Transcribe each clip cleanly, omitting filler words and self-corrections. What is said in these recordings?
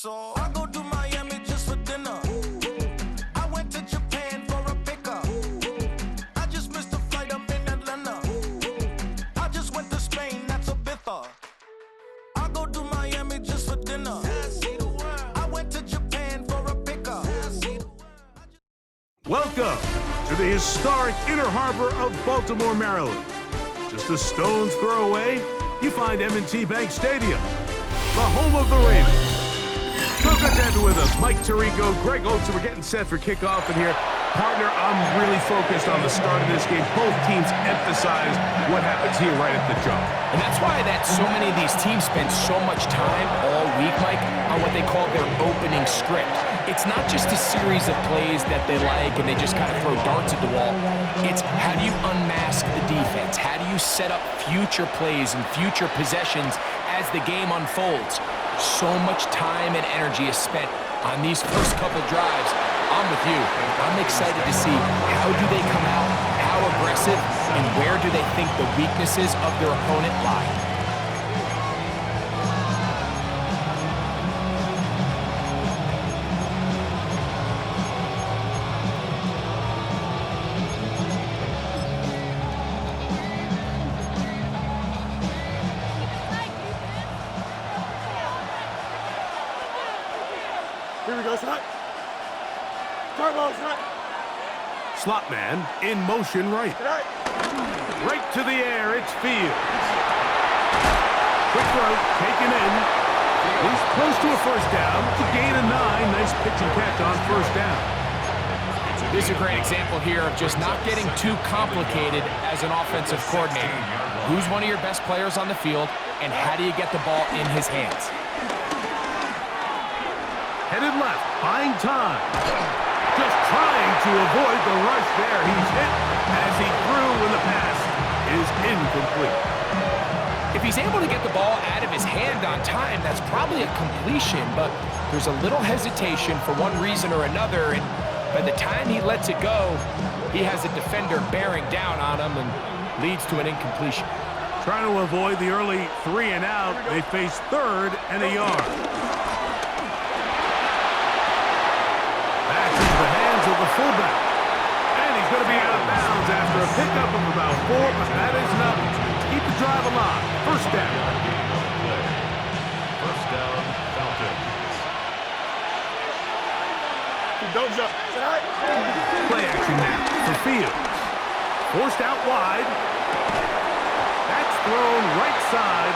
So I go to Miami just for dinner. I went to Japan for a pickup. I just missed a flight, I'm in Atlanta. I just went to Spain, that's a bither. I go to Miami just for dinner. I went to Japan for a pickup. Welcome to the historic Inner Harbor of Baltimore, Maryland. Just a stone's throw away, you find M&T Bank Stadium, the home of the Ravens. So good to have you with us. Mike Tirico, Greg Oates, and we're getting set for kickoff in here. Partner, I'm really focused on the start of this game. Both teams emphasize what happens here right at the jump. And that's why so many of these teams spend so much time all week, Mike, on what they call their opening script. It's not just a series of plays that they like and they just kind of throw darts at the wall. It's how do you unmask the defense? How do you set up future plays and future possessions as the game unfolds? So much time and energy is spent on these first couple drives. I'm with you. I'm excited to see how do they come out, how aggressive, and where do they think the weaknesses of their opponent lie. Here we go, Snot. Turbo, Snot. Slot man in motion right. Right to the air, it's Fields. Quick throw, taken in. He's close to a first down. It's a gain of 9. Nice pitch and catch on first down. This is a great example here of just not getting too complicated as an offensive coordinator. Who's one of your best players on the field, and how do you get the ball in his hands? Headed left, buying time. Just trying to avoid the rush there. He's hit as he threw when the pass is incomplete. If he's able to get the ball out of his hand on time, that's probably a completion, but there's a little hesitation for one reason or another, and by the time he lets it go, he has a defender bearing down on him and leads to an incompletion. Trying to avoid the early 3 and out. They face 3rd and a yard. Back into the hands of the fullback. And he's going to be out of bounds after a pickup of about 4, but that is enough to keep the drive alive. First down. First down, Falcons. Don't jump. Play action now for Fields. Forced out wide. That's thrown right side,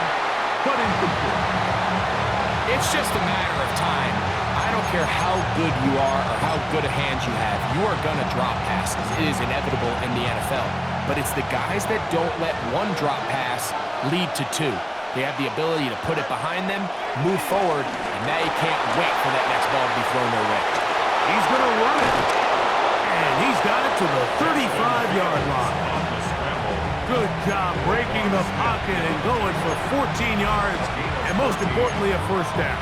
but incomplete. It's just a matter of time. I don't care how good you are or how good a hand you have, you are going to drop passes. It is inevitable in the NFL. But it's the guys that don't let one drop pass lead to 2. They have the ability to put it behind them, move forward, and now you can't wait for that next ball to be thrown their way. He's going to run it. And he's got it to the 35-yard line. Good job breaking the pocket and going for 14 yards, and most importantly, a first down.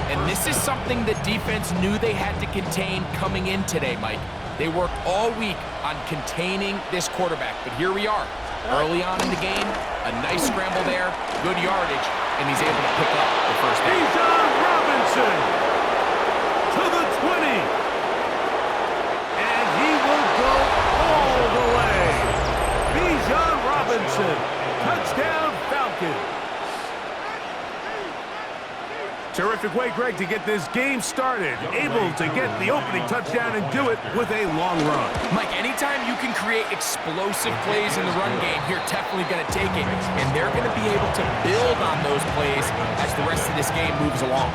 And this is something the defense knew they had to contain coming in today, Mike. They worked all week on containing this quarterback, but here we are. Early on in the game, a nice scramble there, good yardage, and he's able to pick up the first down. Bijan Robinson to the 20. And he will go all the way. Bijan Robinson, touchdown Falcons. Terrific way, Greg, to get this game started. Able to get the opening touchdown and do it with a long run. Mike, anytime you can create explosive plays in the run game, you're definitely going to take it. And they're going to be able to build on those plays as the rest of this game moves along.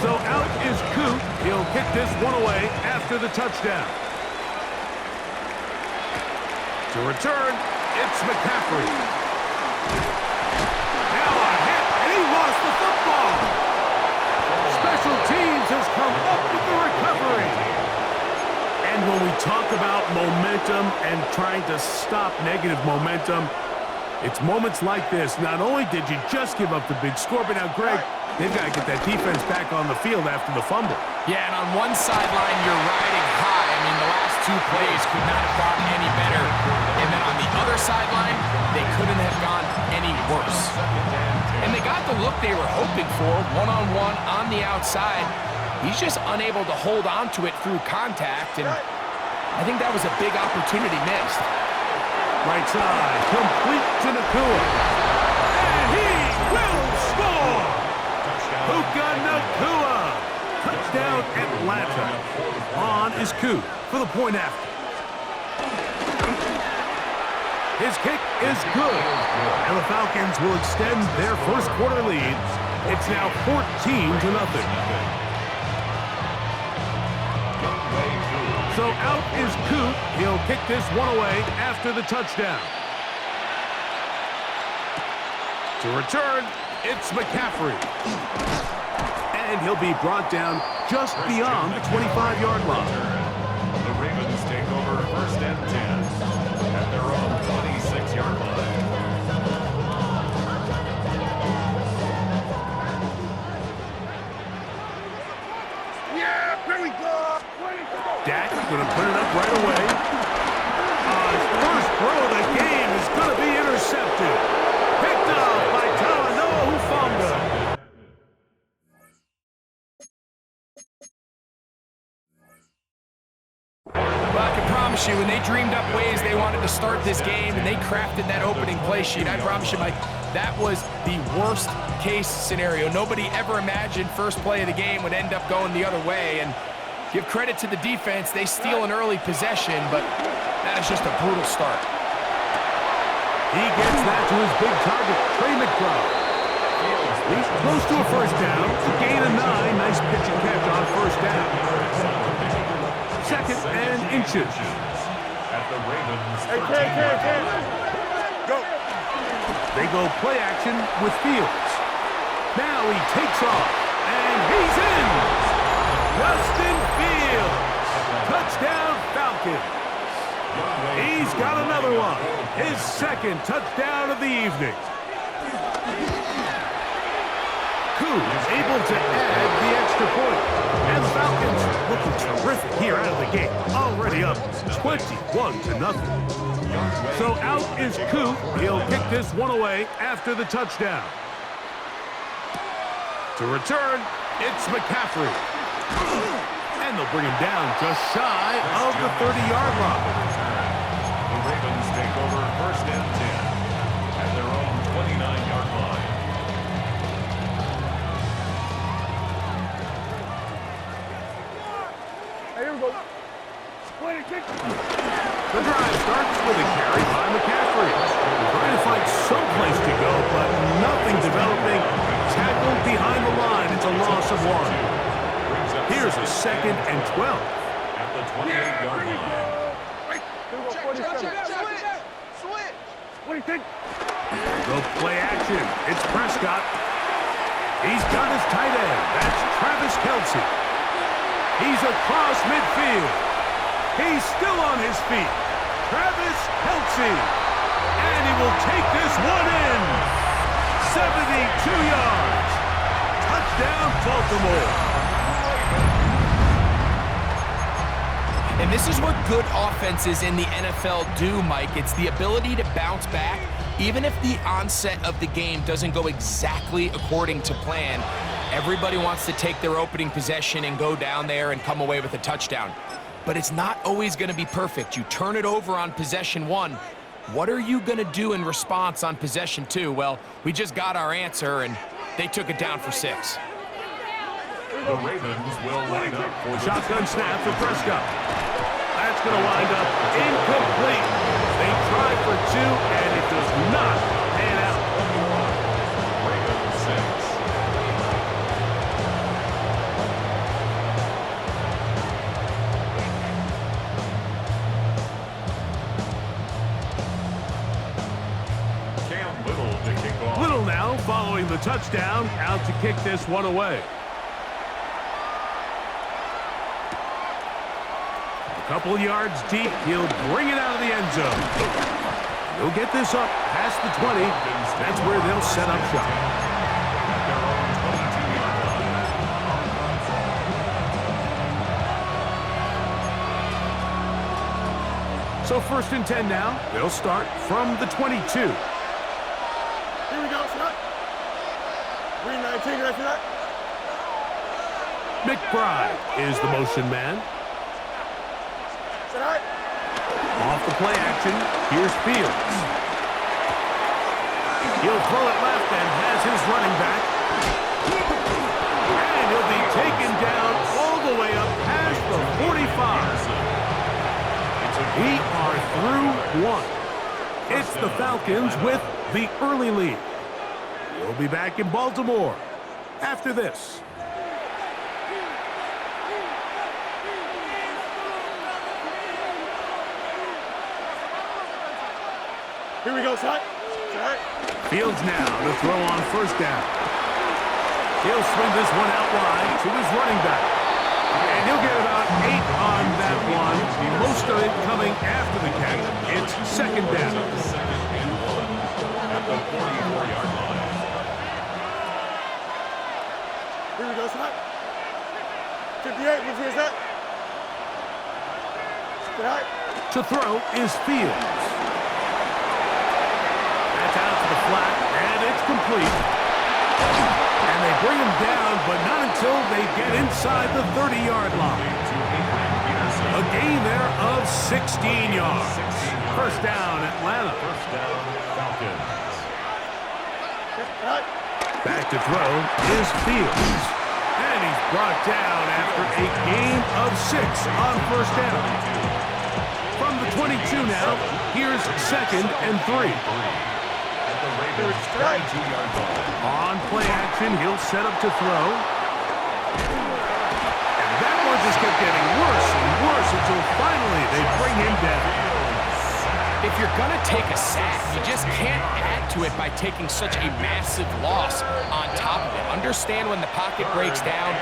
So out is Coot. He'll kick this one away after the touchdown. To return, it's McCaffrey. Lost the football. Special teams has come up with the recovery. And when we talk about momentum and trying to stop negative momentum, it's moments like this. Not only did you just give up the big score, but now, Greg, they've got to get that defense back on the field after the fumble. Yeah, and on one sideline, you're riding high. I mean, the last 2 plays could not have gotten any better. And then on the other sideline, they couldn't have gone any worse. And they got the look they were hoping for, one-on-one on the outside. He's just unable to hold on to it through contact, and I think that was a big opportunity missed. Right side, complete to Nakua. And he will score! Puka Nakua! Touchdown Atlanta. On is Koo for the point after. His kick is good. And the Falcons will extend their first quarter lead. It's now 14-0. So out is Coop. He'll kick this one away after the touchdown. To return, it's McCaffrey. And he'll be brought down just beyond the 25-yard line. The Ravens take over first and 10 at their own 26-yard line. Yeah, here we go. Dak going to put it up right away. His first throw of the game is going to be intercepted. Picked up by Talanoa Hufanga. Well, I can promise you, when they dreamed up ways they wanted to start this game and they crafted that opening play sheet, I promise you, Mike, that was the worst case scenario. Nobody ever imagined first play of the game would end up going the other way, and give credit to the defense. They steal an early possession, but that is just a brutal start. He gets that to his big target, Trey McBride. He's close to a first down. It's a gain of 9. Nice pitch and catch on first down. Second and inches. At the Ravens. Hey, go. They go play action with Fields. Now he takes off, and he's in. Justin Fields. Touchdown Falcons. He's got another one. His second touchdown of the evening. Koo able to add the extra point. And the Falcons looking terrific here out of the gate. Already up 21-0. So out is Koo. He'll kick this one away after the touchdown. To return, it's McCaffrey. And they'll bring him down just shy of the 30-yard line. The Ravens take over first and 10 at their own 29-yard line. Hey, here we go. The drive starts with a carry by McCaffrey. Trying to find someplace to go, but nothing developing. Tackled behind the line. It's a loss of 1. Here's a second and 12. At the 28-yard line. What do you think? Go play action. It's Prescott. He's got his tight end. That's Travis Kelce. He's across midfield. He's still on his feet. Travis Kelce. And he will take this one in. 72 yards. Touchdown, Baltimore. And this is what good offenses in the NFL do, Mike. It's the ability to bounce back, even if the onset of the game doesn't go exactly according to plan. Everybody wants to take their opening possession and go down there and come away with a touchdown. But it's not always going to be perfect. You turn it over on possession 1. What are you going to do in response on possession 2? Well, we just got our answer, and they took it down for 6. The Ravens will line up for the Shotgun snap for Prescott. That's going to wind up incomplete. They try for 2, and it does not pan out. Ravens 6. Cam Little to kick off. Little now following the touchdown, out to kick this one away. Couple yards deep, he'll bring it out of the end zone. He'll get this up past the 20. That's where they'll set up shop. So first and 10 now. They'll start from the 22. Here we go, son. 319, can I see that? McBride is the motion man. Is that? Off the play action, here's Fields. He'll throw it left and has his running back. And he'll be taken down all the way up past the 45. We are through one. It's the Falcons with the early lead. We'll be back in Baltimore after this. Here we go, son. Fields now to throw on first down. He'll swing this one out wide to his running back. And he'll get about 8 on that one. Most of it coming after the catch. It's second down. At the 44-yard line. Here we go, son. 58, which is that? To throw is Fields. That's out to the flat, and it's complete. And they bring him down, but not until they get inside the 30-yard line. A gain there of 16 yards. First down, Atlanta. First down, Falcons. Back to throw is Fields. And he's brought down after a gain of 6 on first down. From the 22 now, here's second and 3. On play action, he'll set up to throw. And that one just kept getting worse and worse until finally they bring him down. If you're going to take a sack, you just can't add to it by taking such a massive loss on top of it. Understand when the pocket breaks down,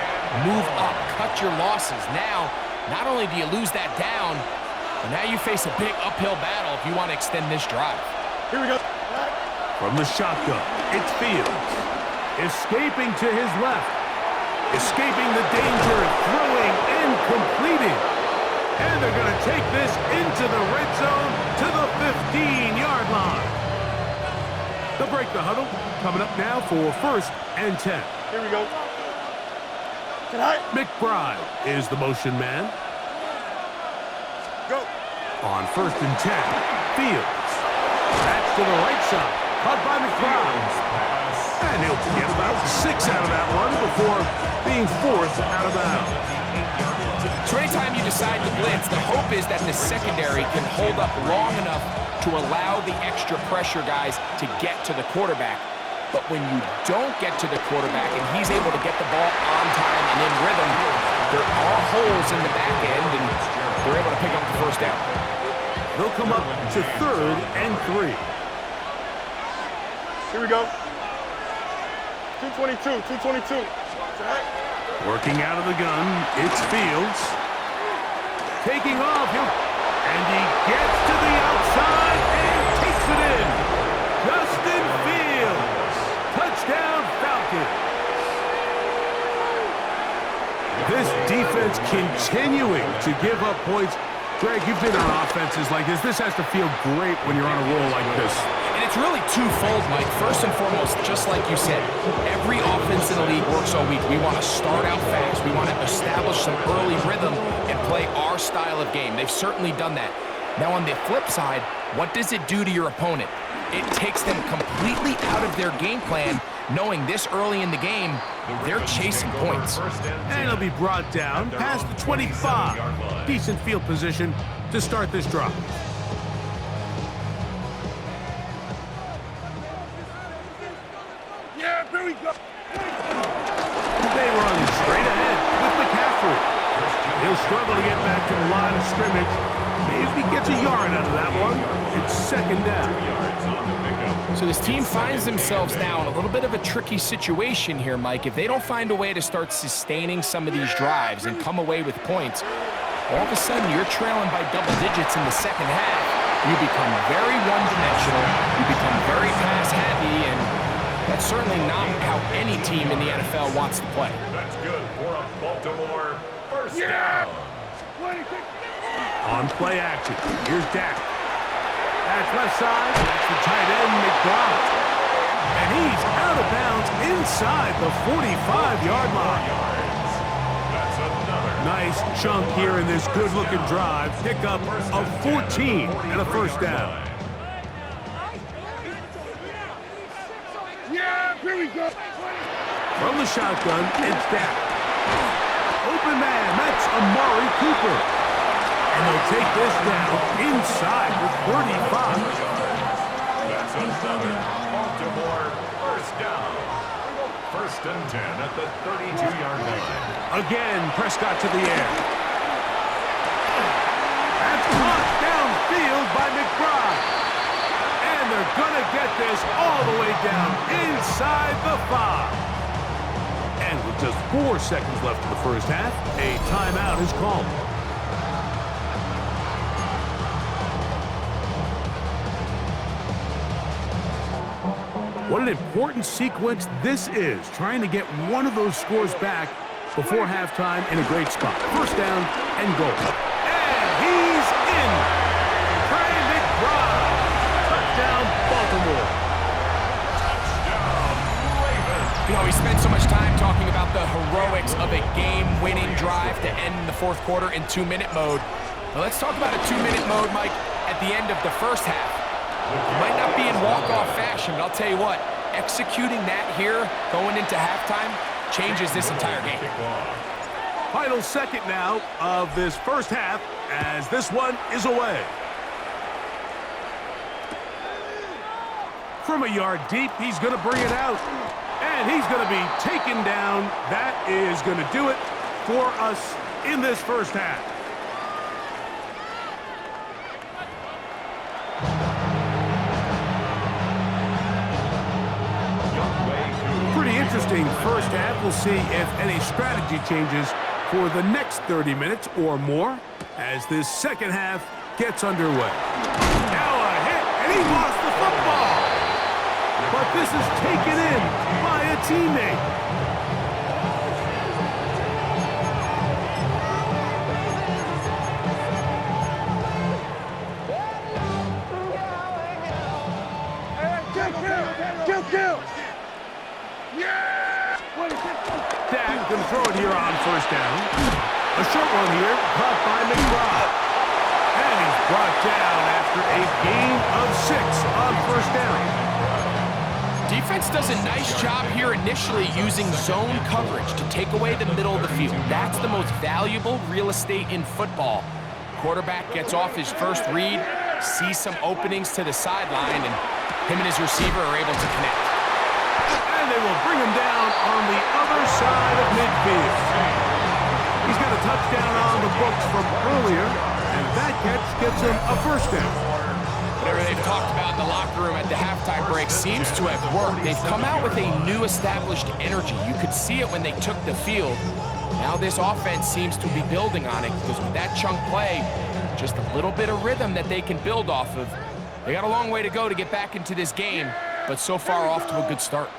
move up, cut your losses. Now, not only do you lose that down, but now you face a big uphill battle if you want to extend this drive. Here we go. From the shotgun, it's Fields. Escaping to his left. Escaping the danger, throwing and completing. And they're going to take this into the red zone to the 15-yard line. They'll break the huddle. Coming up now for first and 10. Here we go. Tonight. McBride is the motion man. Go. On first and 10, Fields. That's to the right side. Caught by McBride. And he'll get about 6 out of that one before being forced out of bounds. So anytime you decide to blitz, the hope is that the secondary can hold up long enough to allow the extra pressure guys to get to the quarterback. But when you don't get to the quarterback and he's able to get the ball on time and in rhythm, there are holes in the back end, and they're able to pick up the first down. They'll come up to third and 3. Here we go. 222, 222. Working out of the gun, it's Fields. Taking off, and he gets to the outside and takes it in. Justin Fields. Touchdown, Falcons. This defense continuing to give up points. Greg, you've been on offenses like this. This has to feel great when you're on a roll like this. And it's really twofold, Mike. First and foremost, just like you said, every offense in the league works all week. We want to start out fast. We want to establish some early rhythm and play our style of game. They've certainly done that. Now, on the flip side, what does it do to your opponent? It takes them completely out of their game plan, knowing this early in the game, they're chasing points. And he'll be brought down past the 25. Decent field position to start this drive. Yeah, here we go. They run straight ahead with McCaffrey. He'll struggle to get back to the line of scrimmage. Maybe he gets a yard out of that one. It's second down. So this team finds themselves now in a little bit of a tricky situation here, Mike. If they don't find a way to start sustaining some of these drives and come away with points, all of a sudden you're trailing by double digits in the second half. You become very one-dimensional. You become very pass-heavy, and that's certainly not how any team in the NFL wants to play. That's good for a Baltimore first down. On play action, here's Dak. That's left side. That's the tight end, McBride. And he's out of bounds inside the 45-yard line. That's another. Nice chunk here in this good-looking drive. Pickup of 14 and a first down. Yeah, here we go. From the shotgun, it's down. Open man, that's Amari Cooper. And they'll take this down inside the 35. That's another Baltimore first down. First and 10 at the 32-yard line. Again, Prescott to the air. That's caught downfield by McBride. And they're going to get this all the way down inside the 5. And with just 4 seconds left in the first half, a timeout is called. What an important sequence this is, trying to get one of those scores back before halftime in a great spot. First down and goal. And he's in. Trey McBride. Touchdown, Baltimore. Touchdown, Ravens. You know, we spent so much time talking about the heroics of a game-winning drive to end the fourth quarter in 2-minute mode. Now let's talk about a 2-minute mode, Mike, at the end of the first half. It might not be in walk-off fashion, but I'll tell you what, executing that here going into halftime changes this entire game. Final second now of this first half as this one is away. From a yard deep, he's going to bring it out. And he's going to be taken down. That is going to do it for us in this first half. Pretty interesting first half. We'll see if any strategy changes for the next 30 minutes or more as this second half gets underway. Now a hit, and he lost the football. But this is taken in by a teammate. Kill! Dak going to throw it here on first down. A short one here, caught by McBride. And he's brought down after a gain of 6 on first down. Defense does a nice job here initially using zone coverage to take away the middle of the field. That's the most valuable real estate in football. Quarterback gets off his first read, sees some openings to the sideline, and him and his receiver are able to connect. And they will bring him down on the other side of midfield. He's got a touchdown on the books from earlier, and that catch gets him a first down. Whatever they've talked about in the locker room at the halftime break seems to have worked. They've come out with a new established energy. You could see it when they took the field. Now this offense seems to be building on it because with that chunk play, just a little bit of rhythm that they can build off of. They got a long way to go to get back into this game, but so far off to a good start.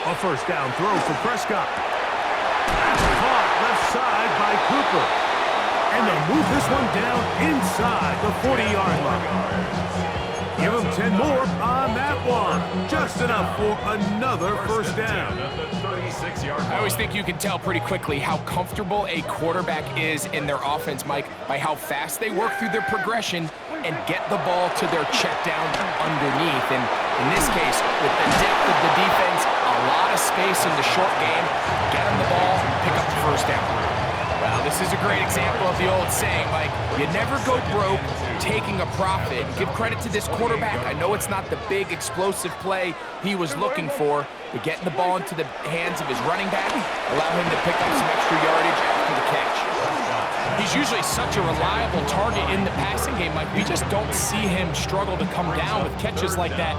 A first down throw for Prescott. That's caught left side by Cooper. And they'll move this one down inside the 40-yard line. Give them 10 more on that one. Just enough for another first down. I always think you can tell pretty quickly how comfortable a quarterback is in their offense, Mike, by how fast they work through their progression and get the ball to their check down underneath. And in this case, with the depth of the defense, a lot of space in the short game, get them the ball, pick up the first down. Well, this is a great example of the old saying, Mike, you never go broke taking a profit. Give credit to this quarterback. I know it's not the big explosive play he was looking for, but getting the ball into the hands of his running back, allow him to pick up some extra yardage after the catch. He's usually such a reliable target in the passing game, Mike. We just don't see him struggle to come down with catches like that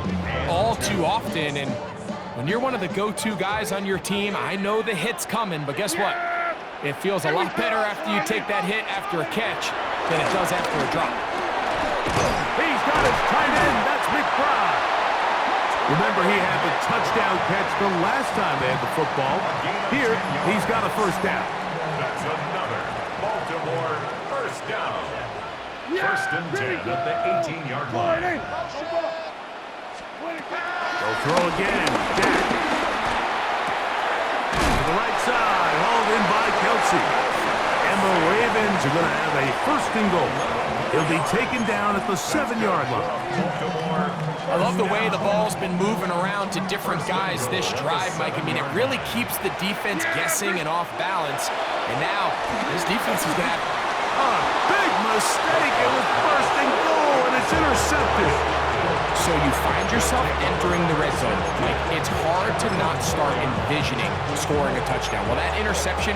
all too often. And when you're one of the go-to guys on your team, I know the hit's coming, but guess what? It feels a lot better after you take that hit after a catch than it does after a drop. He's got his tight end. That's McBride. Remember, he had the touchdown catch the last time they had the football. Here, he's got a first down. That's another Baltimore first down. First and 10 at the 18-yard line. They'll throw again. Dak. the right side, hauled in by Kelsey. And the Ravens are going to have a first and goal. He'll be taken down at the 7-yard line. I love the way the ball's been moving around to different guys this drive, Mike. I mean, it really keeps the defense guessing and off balance. And now, this defense is going to have a big mistake. It was first and goal, and it's intercepted. So you find yourself entering the red zone. Like, it's hard to not start envisioning scoring a touchdown. Well, that interception,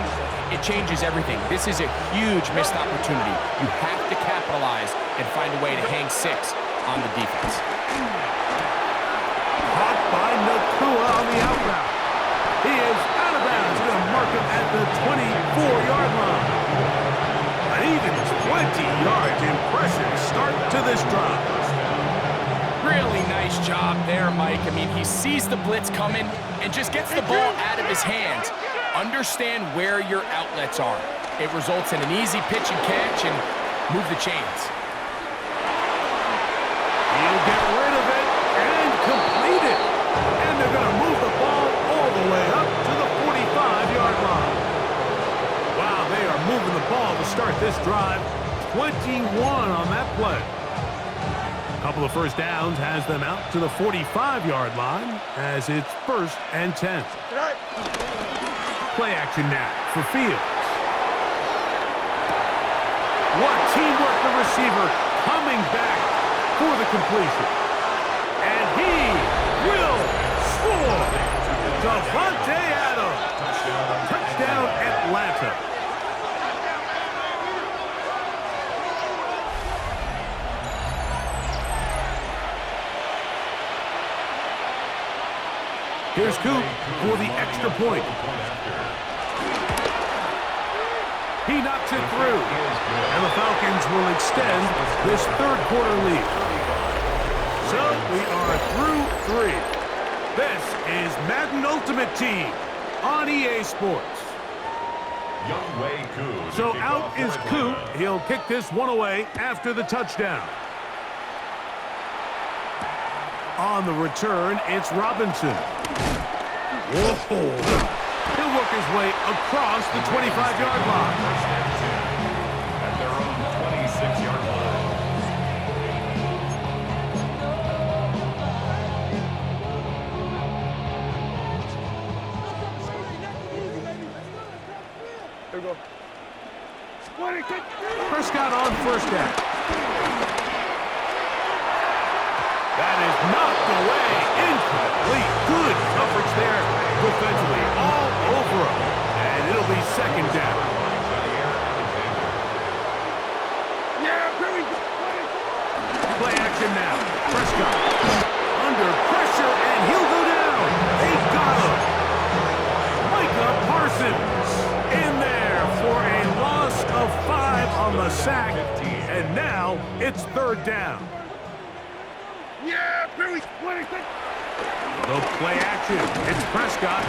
it changes everything. This is a huge missed opportunity. You have to capitalize and find a way to hang 6 on the defense. Caught by Nakua on the out route. He is out of bounds. Going to mark him at the 24-yard line. An even 20 yards. Impressive start to this drive. Really nice job there, Mike. I mean, he sees the blitz coming and just gets the ball out of his hands. Understand where your outlets are. It results in an easy pitch and catch and move the chains. He'll get rid of it and complete it. And they're going to move the ball all the way up to the 45-yard line. Wow, they are moving the ball to start this drive. 21 on that play. A couple of first downs has them out to the 45-yard line as it's 1st and 10. Play action now for Fields. What teamwork, the receiver coming back for the completion. And he will score. Davante Adams. Touchdown Atlanta. Here's Coop for the extra point. He knocks it through. And the Falcons will extend this 3rd quarter lead. So we are through 3. This is Madden Ultimate Team on EA Sports. So out is Coop. He'll kick this one away after the touchdown. On the return, it's Robinson. Whoa. He'll work his way across the 25-yard line. At their own 26-yard line. There we go. Prescott on first down. That is knocked away. Incomplete. Good coverage there defensively. All over him. And it'll be 2nd down. Play action now. Prescott under pressure, and he'll go down. They got him. Micah Parsons in there for a loss of 5 on the sack. And now it's 3rd down. They'll play action. It's Prescott.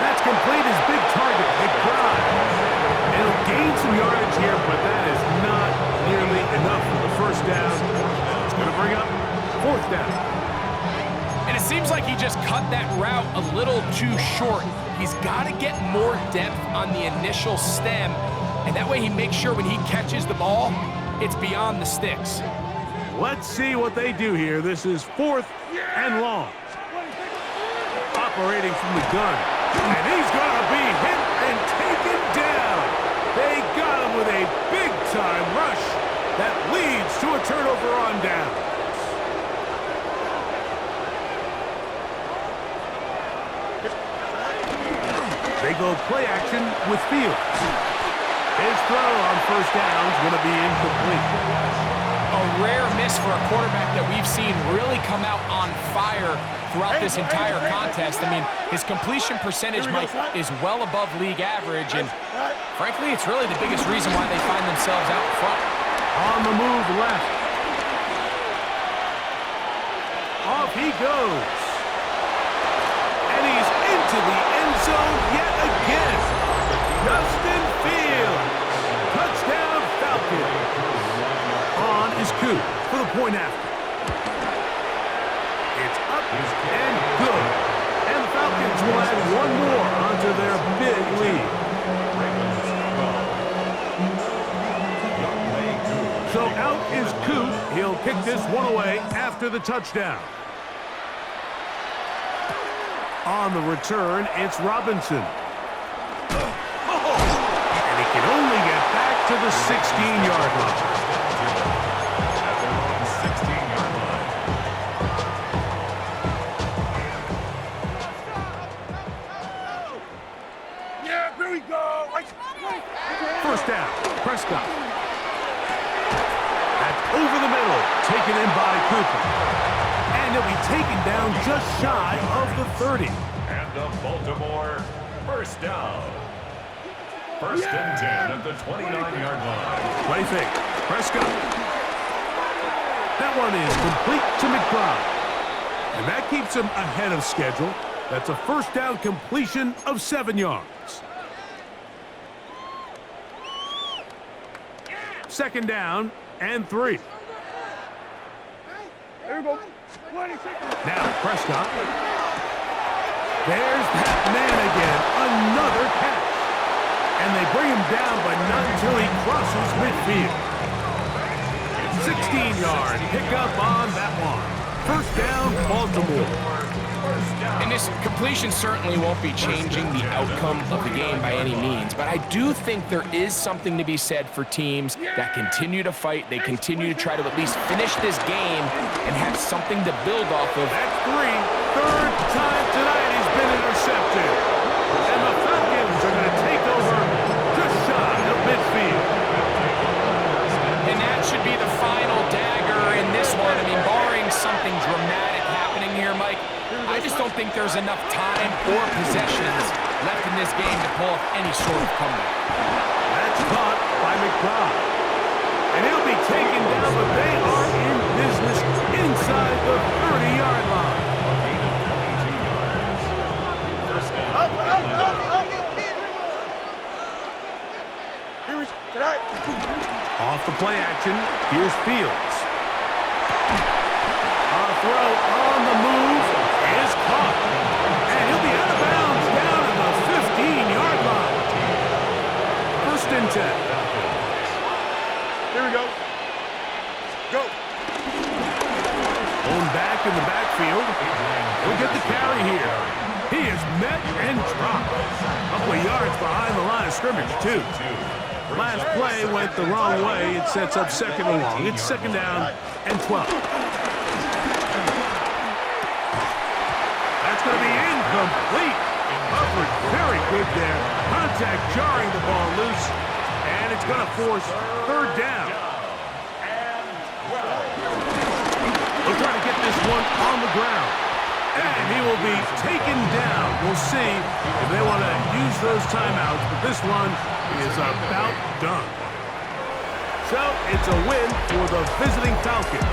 That's complete his big target, McBride. It'll gain some yardage here, but that is not nearly enough for the 1st down. It's going to bring up 4th down. And it seems like he just cut that route a little too short. He's got to get more depth on the initial stem, and that way he makes sure when he catches the ball, it's beyond the sticks. Let's see what they do here. This is 4th and long. Operating from the gun. And he's going to be hit and taken down. They got him with a big-time rush that leads to a turnover on down. They go play action with Fields. His throw on first down is going to be incomplete. A rare miss for a quarterback that we've seen really come out on fire throughout this entire contest. I mean, his completion percentage, Mike, is well above league average, and frankly, it's really the biggest reason why they find themselves out front. On the move left. Off he goes. And he's into the end zone yet again. Justin Fields. Touchdown Falcons. On is Coop for the point after. It's up and good. And the Falcons Ravens will add one more onto their big lead. So out is Coop. He'll kick this one away after the touchdown. On the return, it's Robinson. And he can only get back to the 16-yard line. Yeah, here we go. First down, Prescott. That's over the middle, taken in by Cooper. And he'll be taken down just shy of the 30. And the Baltimore first down. First and 10 at the 29-yard line. Play fake, Prescott. That one is complete to McBride. And that keeps him ahead of schedule. That's a first down completion of 7 yards. Second down and 3. There we go. Now Prescott. There's that man again. Another catch. And they bring him down, but not until he crosses midfield. 16-yard pickup on that one. First down, Baltimore. And this completion certainly won't be changing the outcome of the game by any means, but I do think there is something to be said for teams that continue to fight. They continue to try to at least finish this game and have something to build off of. That's 3. Third time tonight he's been intercepted. And the Falcons are going to take over just shy of midfield. And that should be the final dagger in this one. I mean, barring something dramatic happening here, Mike, I just don't think there's enough time or possessions left in this game to pull off any sort of comeback. That's caught by McBride. And he'll be taken down, but they are in business inside the 30-yard line. Off the play action, here's Fields. A throw on the move is caught. And he'll be out of bounds down at the 15-yard line. First and 10. Here we go. Go. Going back in the backfield. He'll get the carry here. He is met and dropped. A couple of yards behind the line of scrimmage, too. Last play went the wrong way. It sets up second and long. It's second down and 12. That's going to be incomplete. Covered very good there. Contact jarring the ball loose. And it's going to force third down. They'll try to get this one on the ground. And he will be taken down. We'll see if they want to use those timeouts, but this one is about done. So it's a win for the visiting Falcons.